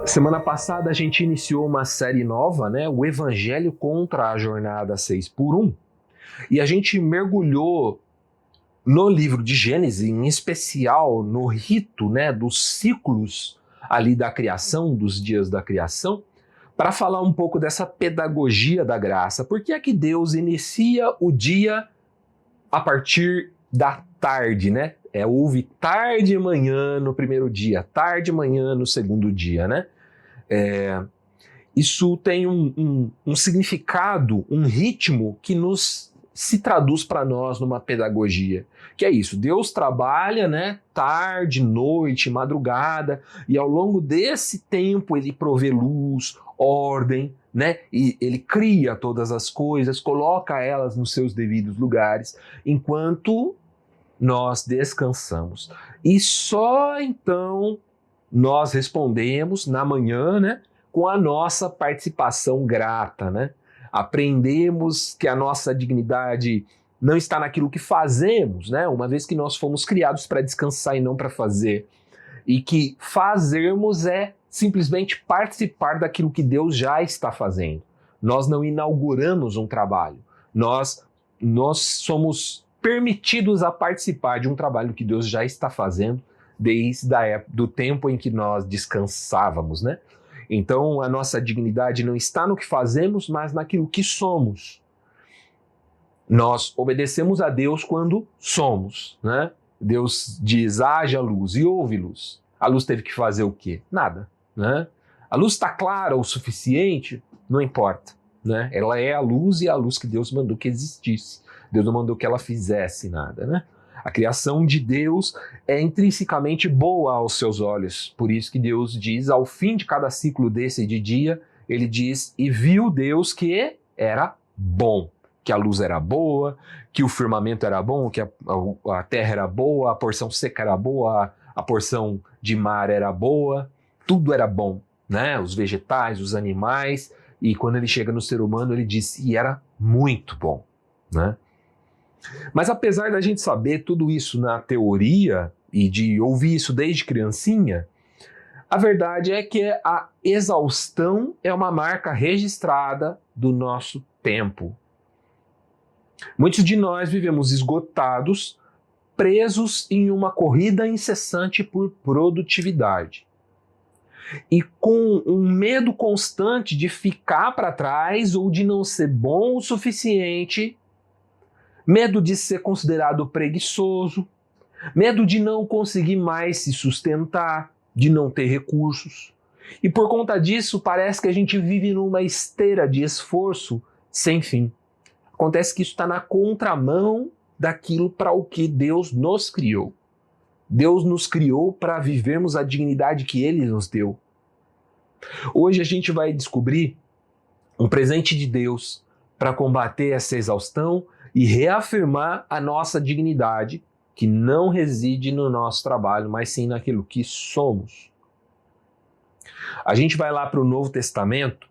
Semana passada a gente iniciou uma série nova, né? O Evangelho contra a Jornada 6x1. E a gente mergulhou no livro de Gênesis, em especial no rito, né, dos ciclos ali da criação, dos dias da criação, para falar um pouco dessa pedagogia da graça. Por que é que Deus inicia o dia a partir da tarde, né? Houve tarde e manhã no primeiro dia, tarde e manhã no segundo dia, né? Isso tem um significado, um ritmo que se traduz para nós numa pedagogia. Que é isso, Deus trabalha, né, tarde, noite, madrugada, e ao longo desse tempo ele provê luz, ordem, né, e ele cria todas as coisas, coloca elas nos seus devidos lugares, enquanto nós descansamos. E só então nós respondemos na manhã, né, com a nossa participação grata, né? Aprendemos que a nossa dignidade não está naquilo que fazemos, né? Uma vez que nós fomos criados para descansar e não para fazer. E que fazermos é simplesmente participar daquilo que Deus já está fazendo. Nós não inauguramos um trabalho. Nós somos permitidos a participar de um trabalho que Deus já está fazendo desde a época, do tempo em que nós descansávamos, né? Então, a nossa dignidade não está no que fazemos, mas naquilo que somos. Nós obedecemos a Deus quando somos, né? Deus diz, haja luz, e houve luz. A luz teve que fazer o quê? Nada, né? A luz está clara o suficiente? Não importa, né? Ela é a luz e é a luz que Deus mandou que existisse. Deus não mandou que ela fizesse nada, né? A criação de Deus é intrinsecamente boa aos seus olhos. Por isso que Deus diz, ao fim de cada ciclo desse de dia, ele diz, e viu Deus que era bom, que a luz era boa, que o firmamento era bom, que a terra era boa, a porção seca era boa, a porção de mar era boa, tudo era bom, né? Os vegetais, os animais, e quando ele chega no ser humano, ele diz, e era muito bom, né? Mas apesar da gente saber tudo isso na teoria e de ouvir isso desde criancinha, a verdade é que a exaustão é uma marca registrada do nosso tempo. Muitos de nós vivemos esgotados, presos em uma corrida incessante por produtividade. E com um medo constante de ficar para trás ou de não ser bom o suficiente, medo de ser considerado preguiçoso, medo de não conseguir mais se sustentar, de não ter recursos. E por conta disso, parece que a gente vive numa esteira de esforço sem fim. Acontece que isso está na contramão daquilo para o que Deus nos criou. Deus nos criou para vivermos a dignidade que Ele nos deu. Hoje a gente vai descobrir um presente de Deus para combater essa exaustão e reafirmar a nossa dignidade, que não reside no nosso trabalho, mas sim naquilo que somos. A gente vai lá para o Novo Testamento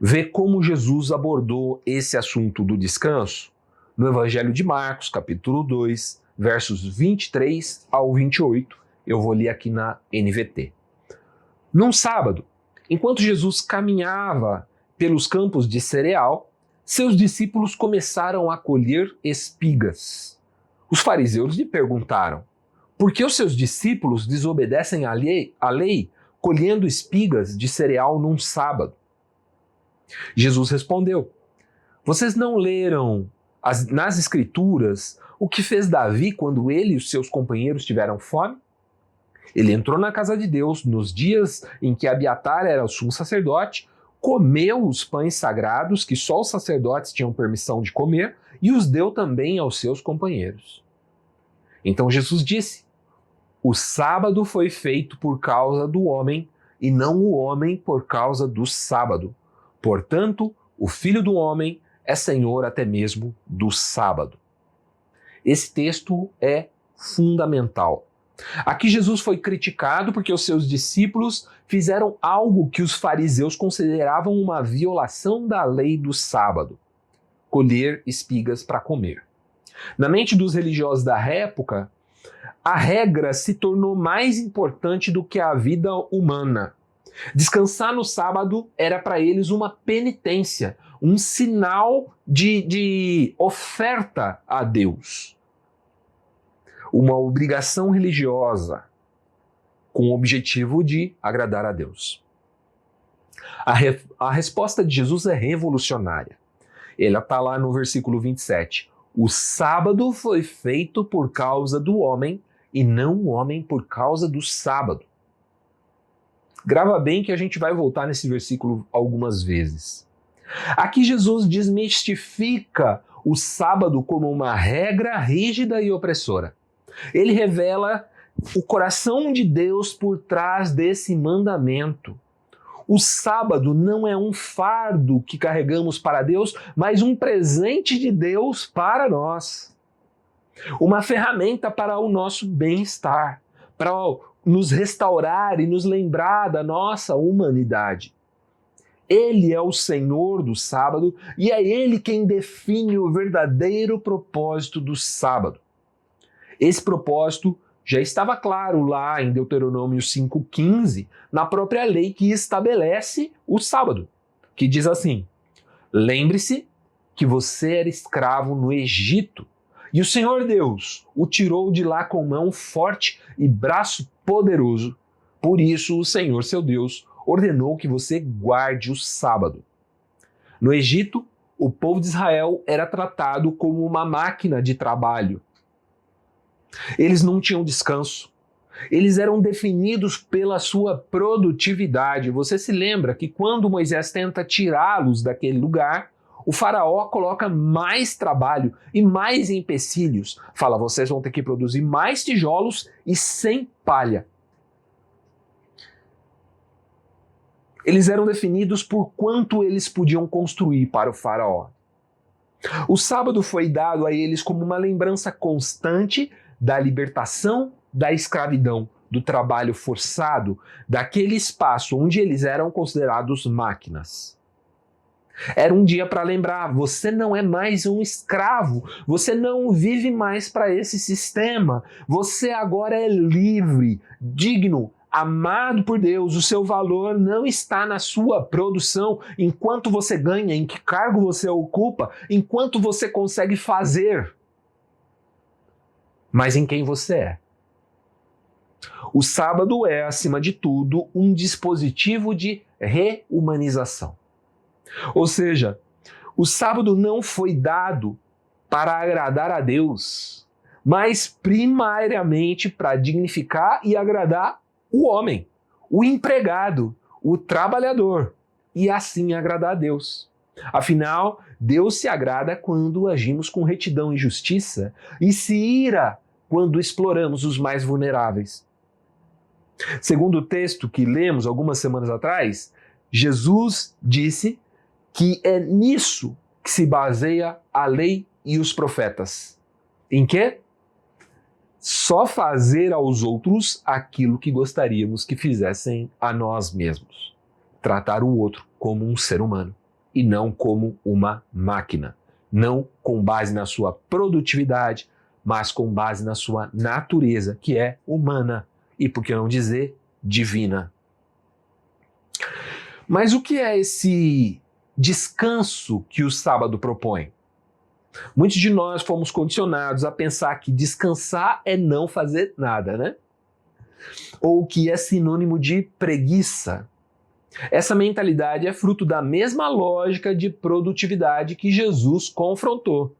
ver como Jesus abordou esse assunto do descanso no Evangelho de Marcos, capítulo 2, versos 23 ao 28. Eu vou ler aqui na NVT. Num sábado, enquanto Jesus caminhava pelos campos de cereal, seus discípulos começaram a colher espigas. Os fariseus lhe perguntaram, por que os seus discípulos desobedecem à lei colhendo espigas de cereal num sábado? Jesus respondeu, vocês não leram nas Escrituras o que fez Davi quando ele e os seus companheiros tiveram fome? Ele entrou na casa de Deus nos dias em que Abiatar era o sumo sacerdote, comeu os pães sagrados que só os sacerdotes tinham permissão de comer e os deu também aos seus companheiros. Então Jesus disse, o sábado foi feito por causa do homem e não o homem por causa do sábado. Portanto, o Filho do Homem é Senhor até mesmo do sábado. Esse texto é fundamental. Aqui Jesus foi criticado porque os seus discípulos fizeram algo que os fariseus consideravam uma violação da lei do sábado, colher espigas para comer. Na mente dos religiosos da época, a regra se tornou mais importante do que a vida humana. Descansar no sábado era para eles uma penitência, um sinal de oferta a Deus. Uma obrigação religiosa com o objetivo de agradar a Deus. A resposta de Jesus é revolucionária. Ela está lá no versículo 27. O sábado foi feito por causa do homem e não o homem por causa do sábado. Grava bem que a gente vai voltar nesse versículo algumas vezes. Aqui Jesus desmistifica o sábado como uma regra rígida e opressora. Ele revela o coração de Deus por trás desse mandamento. O sábado não é um fardo que carregamos para Deus, mas um presente de Deus para nós. Uma ferramenta para o nosso bem-estar, para nos restaurar e nos lembrar da nossa humanidade. Ele é o Senhor do sábado e é Ele quem define o verdadeiro propósito do sábado. Esse propósito já estava claro lá em Deuteronômio 5,15, na própria lei que estabelece o sábado, que diz assim: lembre-se que você era escravo no Egito, e o Senhor Deus o tirou de lá com mão forte e braço poderoso. Por isso o Senhor, seu Deus, ordenou que você guarde o sábado. No Egito, o povo de Israel era tratado como uma máquina de trabalho. Eles não tinham descanso. Eles eram definidos pela sua produtividade. Você se lembra que quando Moisés tenta tirá-los daquele lugar, o faraó coloca mais trabalho e mais empecilhos. Fala, vocês vão ter que produzir mais tijolos e sem palha. Eles eram definidos por quanto eles podiam construir para o faraó. O sábado foi dado a eles como uma lembrança constante da libertação da escravidão, do trabalho forçado, daquele espaço onde eles eram considerados máquinas. Era um dia para lembrar, você não é mais um escravo, você não vive mais para esse sistema, você agora é livre, digno, amado por Deus, o seu valor não está na sua produção, enquanto você ganha, em que cargo você ocupa, enquanto você consegue fazer, mas em quem você é. O sábado é, acima de tudo, um dispositivo de reumanização. Ou seja, o sábado não foi dado para agradar a Deus, mas primariamente para dignificar e agradar o homem, o empregado, o trabalhador, e assim agradar a Deus. Afinal, Deus se agrada quando agimos com retidão e justiça e se ira quando exploramos os mais vulneráveis. Segundo o texto que lemos algumas semanas atrás, Jesus disse que é nisso que se baseia a lei e os profetas. Em quê? Só fazer aos outros aquilo que gostaríamos que fizessem a nós mesmos. Tratar o outro como um ser humano e não como uma máquina. Não com base na sua produtividade, mas com base na sua natureza, que é humana e, por que não dizer, divina. Mas o que é esse descanso que o sábado propõe? Muitos de nós fomos condicionados a pensar que descansar é não fazer nada, né? Ou que é sinônimo de preguiça. Essa mentalidade é fruto da mesma lógica de produtividade que Jesus confrontou.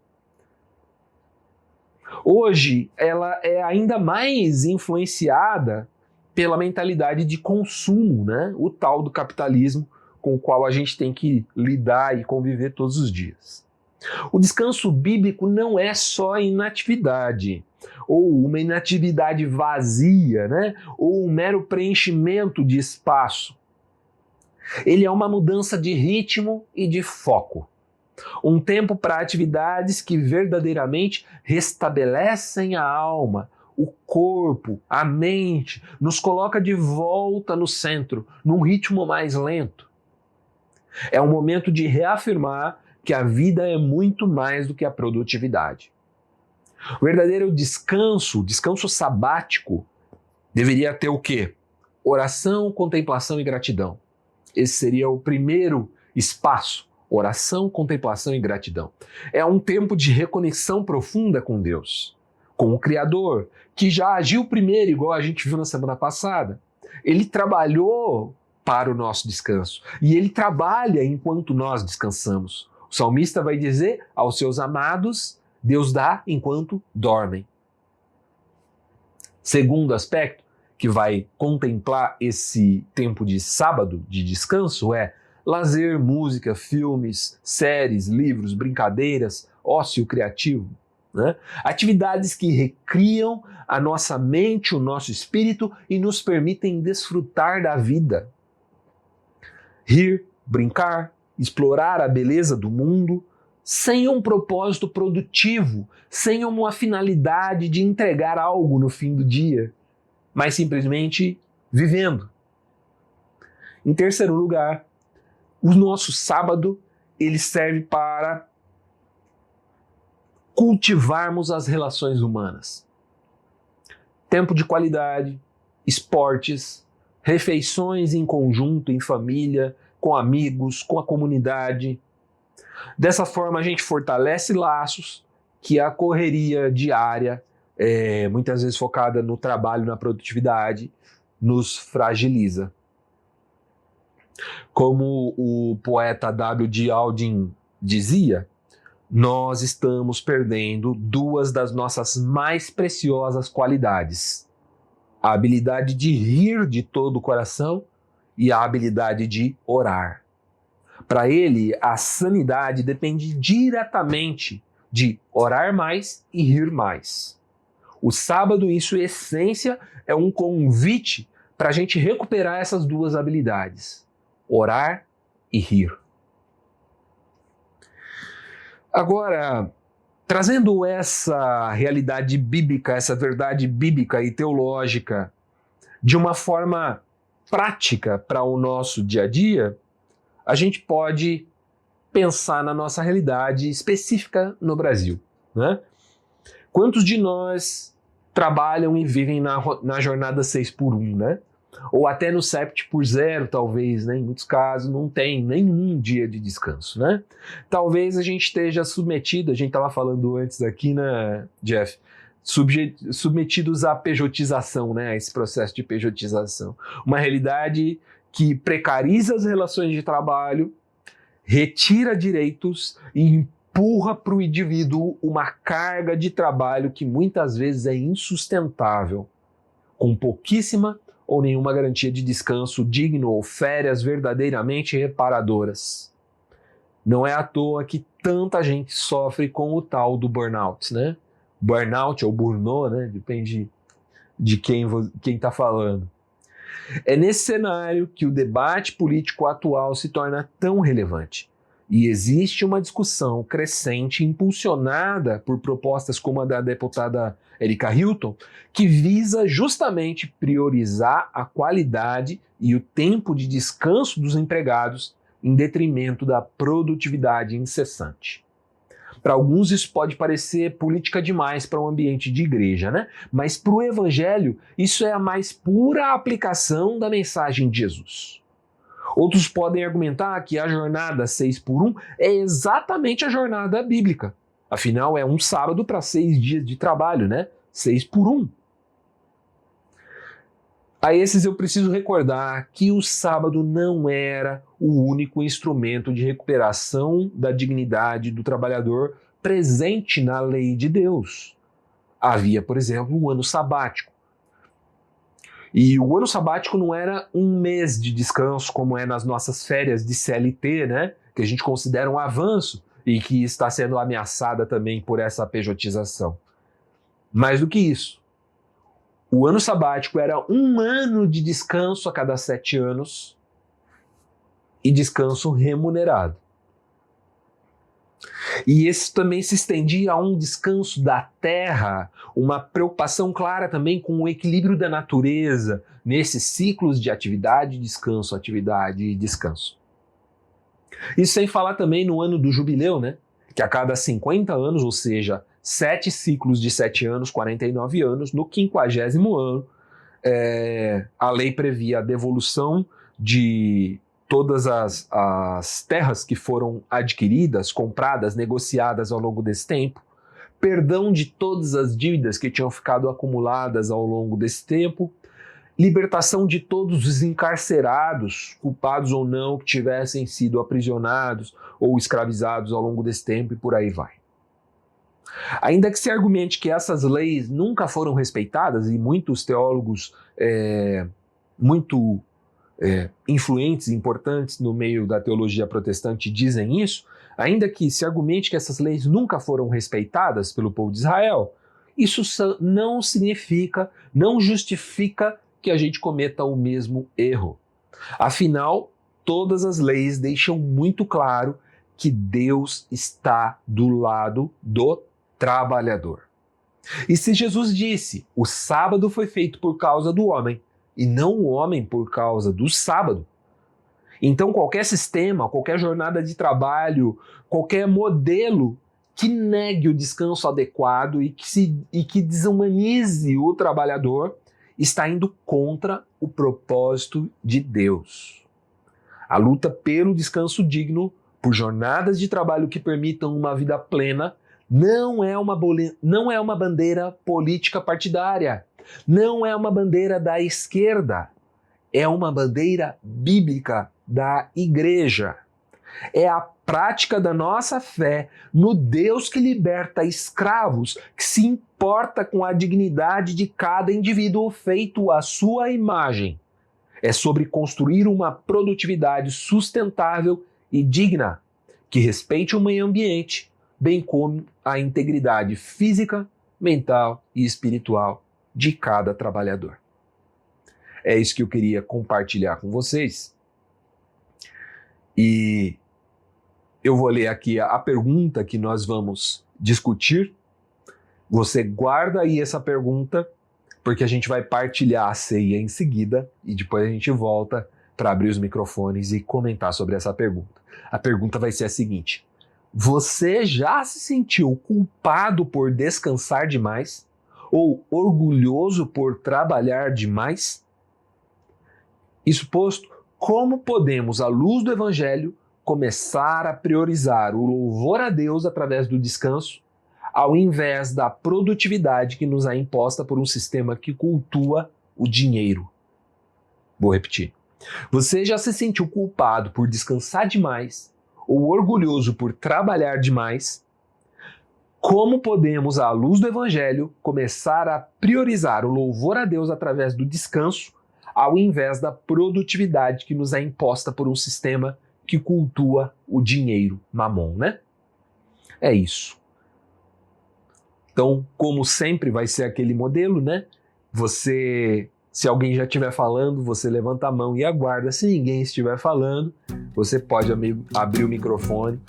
Hoje, ela é ainda mais influenciada pela mentalidade de consumo, né? O tal do capitalismo com o qual a gente tem que lidar e conviver todos os dias. O descanso bíblico não é só inatividade, ou uma inatividade vazia, né? Ou um mero preenchimento de espaço. Ele é uma mudança de ritmo e de foco. Um tempo para atividades que verdadeiramente restabelecem a alma, o corpo, a mente, nos coloca de volta no centro, num ritmo mais lento. É um momento de reafirmar que a vida é muito mais do que a produtividade. O verdadeiro descanso, descanso sabático, deveria ter o quê? oração, contemplação e gratidão. Esse seria o primeiro espaço. Oração, contemplação e gratidão. É um tempo de reconexão profunda com Deus, com o Criador, que já agiu primeiro, igual a gente viu na semana passada. Ele trabalhou para o nosso descanso e ele trabalha enquanto nós descansamos. O salmista vai dizer aos seus amados, Deus dá enquanto dormem. Segundo aspecto que vai contemplar esse tempo de sábado, de descanso, é lazer, música, filmes, séries, livros, brincadeiras, ócio criativo, né? Atividades que recriam a nossa mente, o nosso espírito e nos permitem desfrutar da vida. Rir, brincar, explorar a beleza do mundo, sem um propósito produtivo, sem uma finalidade de entregar algo no fim do dia, mas simplesmente vivendo. Em terceiro lugar, o nosso sábado, ele serve para cultivarmos as relações humanas. Tempo de qualidade, esportes, refeições em conjunto, em família, com amigos, com a comunidade. Dessa forma a gente fortalece laços que a correria diária, muitas vezes focada no trabalho, na produtividade, nos fragiliza. Como o poeta W.D. Aldin dizia, nós estamos perdendo duas das nossas mais preciosas qualidades: a habilidade de rir de todo o coração e a habilidade de orar. Para ele, a sanidade depende diretamente de orar mais e rir mais. O sábado, em sua essência, é um convite para a gente recuperar essas duas habilidades: orar e rir. Agora, trazendo essa realidade bíblica, essa verdade bíblica e teológica de uma forma prática para o nosso dia a dia, a gente pode pensar na nossa realidade específica no Brasil, né? Quantos de nós trabalham e vivem na jornada 6x1, né? Ou até no 7x0, talvez, né? Em muitos casos não tem nenhum dia de descanso, né? Talvez a gente esteja submetido, a gente estava falando antes aqui, né, Jeff? Submetidos à pejotização, né? A esse processo de pejotização. Uma realidade que precariza as relações de trabalho, retira direitos e empurra para o indivíduo uma carga de trabalho que muitas vezes é insustentável, com pouquíssima ou nenhuma garantia de descanso digno ou férias verdadeiramente reparadoras. Não é à toa que tanta gente sofre com o tal do burnout, né? Burnout ou burnout, né? Depende de quem está falando. É nesse cenário que o debate político atual se torna tão relevante. E existe uma discussão crescente, impulsionada por propostas como a da deputada Erika Hilton, que visa justamente priorizar a qualidade e o tempo de descanso dos empregados em detrimento da produtividade incessante. Para alguns isso pode parecer política demais para um ambiente de igreja, né? Mas para o Evangelho isso é a mais pura aplicação da mensagem de Jesus. Outros podem argumentar que a jornada 6x1 é exatamente a jornada bíblica. Afinal, é um sábado para 6 dias de trabalho, né? 6x1. A esses eu preciso recordar que o sábado não era o único instrumento de recuperação da dignidade do trabalhador presente na lei de Deus. Havia, por exemplo, o ano sabático. E o ano sabático não era um mês de descanso como é nas nossas férias de CLT, né? Que a gente considera um avanço e que está sendo ameaçada também por essa pejotização. Mais do que isso, o ano sabático era um ano de descanso a cada 7 anos e descanso remunerado. E esse também se estendia a um descanso da terra, uma preocupação clara também com o equilíbrio da natureza, nesses ciclos de atividade, descanso, atividade e descanso. Isso sem falar também no ano do jubileu, né? Que a cada 50 anos, ou seja, 7 ciclos de 7 anos, 49 anos, no 50º ano, a lei previa a devolução de todas as terras que foram adquiridas, compradas, negociadas ao longo desse tempo, perdão de todas as dívidas que tinham ficado acumuladas ao longo desse tempo, libertação de todos os encarcerados, culpados ou não, que tivessem sido aprisionados ou escravizados ao longo desse tempo, e por aí vai. Ainda que se argumente que essas leis nunca foram respeitadas, e muitos teólogos muito influentes e importantes no meio da teologia protestante dizem isso, ainda que se argumente que essas leis nunca foram respeitadas pelo povo de Israel, isso não significa, não justifica que a gente cometa o mesmo erro. Afinal, todas as leis deixam muito claro que Deus está do lado do trabalhador. E se Jesus disse, o sábado foi feito por causa do homem, e não o homem por causa do sábado, então qualquer sistema, qualquer jornada de trabalho, qualquer modelo que negue o descanso adequado e que desumanize o trabalhador está indo contra o propósito de Deus. A luta pelo descanso digno, por jornadas de trabalho que permitam uma vida plena, não é uma bandeira política partidária, não é uma bandeira da esquerda, é uma bandeira bíblica da igreja. É a prática da nossa fé no Deus que liberta escravos, que se importa com a dignidade de cada indivíduo feito à sua imagem. É sobre construir uma produtividade sustentável e digna, que respeite o meio ambiente, bem como a integridade física, mental e espiritual de cada trabalhador. É isso que eu queria compartilhar com vocês. E eu vou ler aqui a pergunta que nós vamos discutir. Você guarda aí essa pergunta, porque a gente vai partilhar a ceia em seguida e depois a gente volta para abrir os microfones e comentar sobre essa pergunta. A pergunta vai ser a seguinte: você já se sentiu culpado por descansar demais? Ou orgulhoso por trabalhar demais? Isso posto, como podemos, à luz do Evangelho, começar a priorizar o louvor a Deus através do descanso, ao invés da produtividade que nos é imposta por um sistema que cultua o dinheiro? Vou repetir. Você já se sentiu culpado por descansar demais ou orgulhoso por trabalhar demais? Como podemos, à luz do Evangelho, começar a priorizar o louvor a Deus através do descanso, ao invés da produtividade que nos é imposta por um sistema que cultua o dinheiro, mamon, né? É isso. Então, como sempre, vai ser aquele modelo, né? Se alguém já estiver falando, você levanta a mão e aguarda. Se ninguém estiver falando, você pode abrir o microfone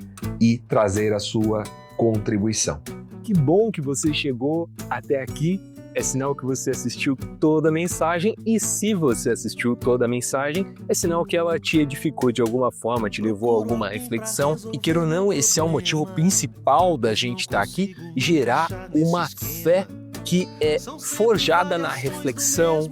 e trazer a sua contribuição. Que bom que você chegou até aqui. É sinal que você assistiu toda a mensagem, e se você assistiu toda a mensagem, é sinal que ela te edificou de alguma forma, te levou a alguma reflexão. E queira ou não, esse é o motivo principal da gente estar aqui, gerar uma fé que é forjada na reflexão,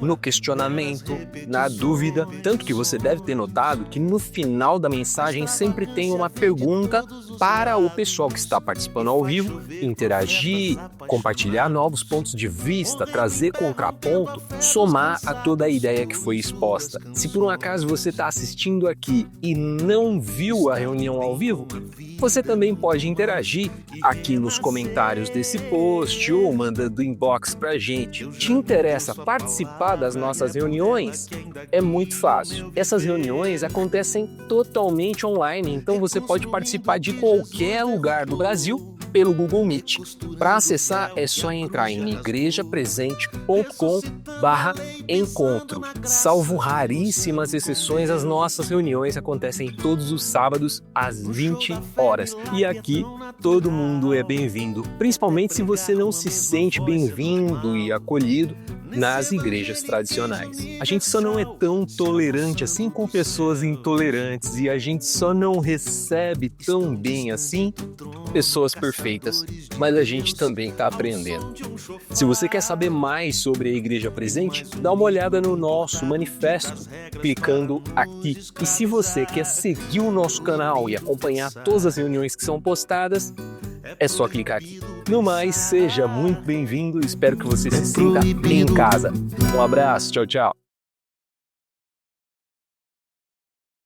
no questionamento, na dúvida. Tanto que você deve ter notado que no final da mensagem sempre tem uma pergunta para o pessoal que está participando ao vivo interagir, compartilhar novos pontos de vista, trazer contraponto, somar a toda a ideia que foi exposta. Se por um acaso você está assistindo aqui e não viu a reunião ao vivo, você também pode interagir aqui nos comentários desse post ou mandando inbox pra gente. Te interessa participar das nossas reuniões? É muito fácil. Essas reuniões acontecem totalmente online, então você pode participar de qualquer lugar do Brasil pelo Google Meet. Para acessar é só entrar em igrejapresente.com/encontro. Salvo raríssimas exceções, as nossas reuniões acontecem todos os sábados às 20 horas. E aqui todo mundo é bem-vindo, principalmente se você não se sente bem-vindo e acolhido nas igrejas tradicionais. A gente só não é tão tolerante assim com pessoas intolerantes, e a gente só não recebe tão bem assim pessoas perfeitas. perfeitas, mas a gente também está aprendendo. Se você quer saber mais sobre a Igreja Presente, dá uma olhada no nosso manifesto, clicando aqui. E se você quer seguir o nosso canal e acompanhar todas as reuniões que são postadas, é só clicar aqui. No mais, seja muito bem-vindo, espero que você se sinta bem em casa. Um abraço, tchau, tchau.